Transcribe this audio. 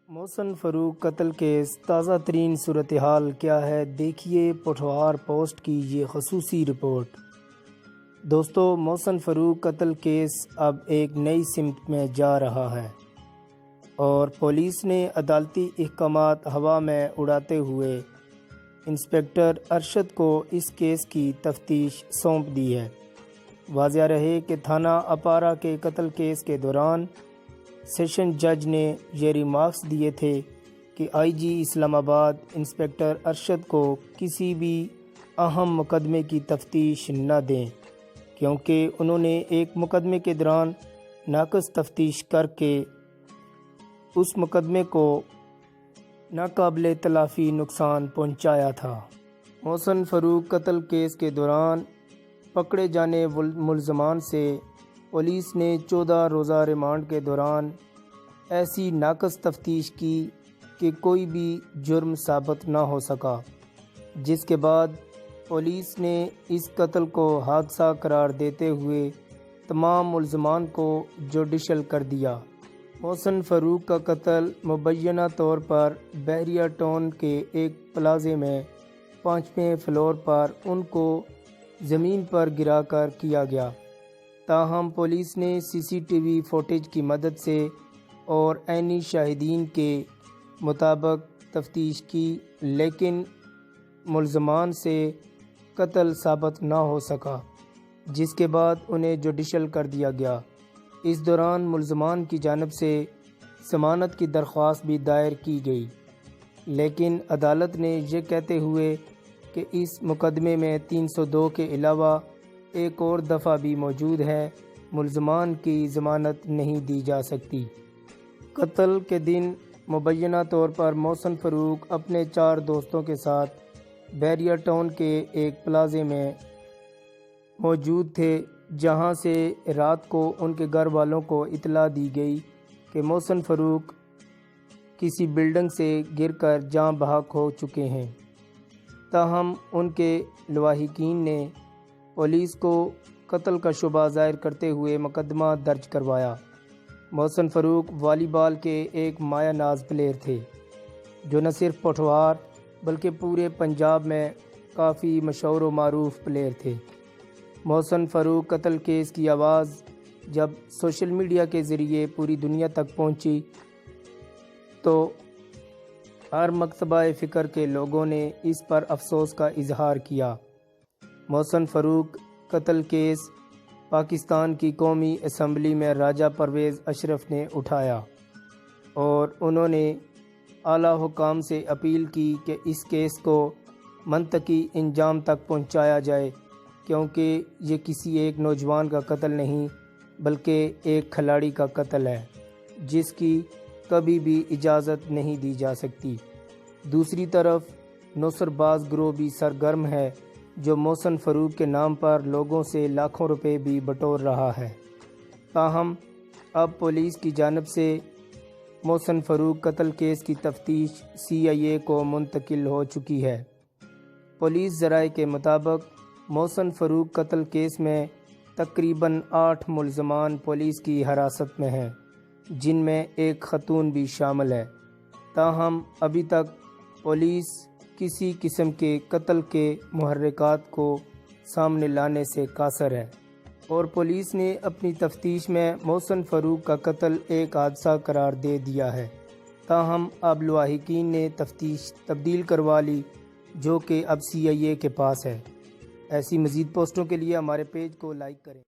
محسن فاروق قتل کیس تازہ ترین صورتحال کیا ہے، دیکھیے پوٹھوہار پوسٹ کی یہ خصوصی رپورٹ۔ دوستو، محسن فاروق قتل کیس اب ایک نئی سمت میں جا رہا ہے اور پولیس نے عدالتی احکامات ہوا میں اڑاتے ہوئے انسپکٹر ارشد کو اس کیس کی تفتیش سونپ دی ہے۔ واضح رہے کہ تھانہ اپارہ کے قتل کیس کے دوران سیشن جج نے یہ ریمارکس دیے تھے کہ آئی جی اسلام آباد انسپکٹر ارشد کو کسی بھی اہم مقدمے کی تفتیش نہ دیں، کیونکہ انہوں نے ایک مقدمے کے دوران ناقص تفتیش کر کے اس مقدمے کو ناقابل تلافی نقصان پہنچایا تھا۔ محسن فاروق قتل کیس کے دوران پکڑے جانے ملزمان سے پولیس نے 14 روزہ ریمانڈ کے دوران ایسی ناقص تفتیش کی کہ کوئی بھی جرم ثابت نہ ہو سکا، جس کے بعد پولیس نے اس قتل کو حادثہ قرار دیتے ہوئے تمام ملزمان کو جوڈیشل کر دیا۔ محسن فاروق کا قتل مبینہ طور پر بحریہ ٹاؤن کے ایک پلازے میں 5ویں فلور پر ان کو زمین پر گرا کر کیا گیا۔ تاہم پولیس نے سی سی ٹی وی فوٹیج کی مدد سے اور عینی شاہدین کے مطابق تفتیش کی، لیکن ملزمان سے قتل ثابت نہ ہو سکا، جس کے بعد انہیں جوڈیشل کر دیا گیا۔ اس دوران ملزمان کی جانب سے ضمانت کی درخواست بھی دائر کی گئی، لیکن عدالت نے یہ کہتے ہوئے کہ اس مقدمے میں 302 کے علاوہ ایک اور دفعہ بھی موجود ہے، ملزمان کی ضمانت نہیں دی جا سکتی۔ قتل کے دن مبینہ طور پر محسن فاروق اپنے 4 دوستوں کے ساتھ بحریہ ٹاؤن کے ایک پلازے میں موجود تھے، جہاں سے رات کو ان کے گھر والوں کو اطلاع دی گئی کہ محسن فاروق کسی بلڈنگ سے گر کر جاں بحق ہو چکے ہیں۔ تاہم ان کے لواحقین نے پولیس کو قتل کا شبہ ظاہر کرتے ہوئے مقدمہ درج کروایا۔ محسن فاروق والی بال کے ایک مایہ ناز پلیئر تھے، جو نہ صرف پوٹھوہار بلکہ پورے پنجاب میں کافی مشہور و معروف پلیئر تھے۔ محسن فاروق قتل کیس کی آواز جب سوشل میڈیا کے ذریعے پوری دنیا تک پہنچی تو ہر مکتبہ فکر کے لوگوں نے اس پر افسوس کا اظہار کیا۔ محسن فاروق قتل کیس پاکستان کی قومی اسمبلی میں راجہ پرویز اشرف نے اٹھایا اور انہوں نے اعلیٰ حکام سے اپیل کی کہ اس کیس کو منطقی انجام تک پہنچایا جائے، کیونکہ یہ کسی ایک نوجوان کا قتل نہیں بلکہ ایک کھلاڑی کا قتل ہے، جس کی کبھی بھی اجازت نہیں دی جا سکتی۔ دوسری طرف نوسر باز گروہ بھی سرگرم ہے، جو محسن فاروق کے نام پر لوگوں سے لاکھوں روپے بھی بٹور رہا ہے۔ تاہم اب پولیس کی جانب سے محسن فاروق قتل کیس کی تفتیش سی آئی اے کو منتقل ہو چکی ہے۔ پولیس ذرائع کے مطابق محسن فاروق قتل کیس میں تقریباً 8 ملزمان پولیس کی حراست میں ہیں، جن میں ایک خاتون بھی شامل ہے۔ تاہم ابھی تک پولیس کسی قسم کے قتل کے محرکات کو سامنے لانے سے قاصر ہے، اور پولیس نے اپنی تفتیش میں محسن فاروق کا قتل ایک حادثہ قرار دے دیا ہے۔ تاہم اب لواحقین نے تفتیش تبدیل کروا لی، جو کہ اب سی آئی اے کے پاس ہے۔ ایسی مزید پوسٹوں کے لیے ہمارے پیج کو لائک کریں۔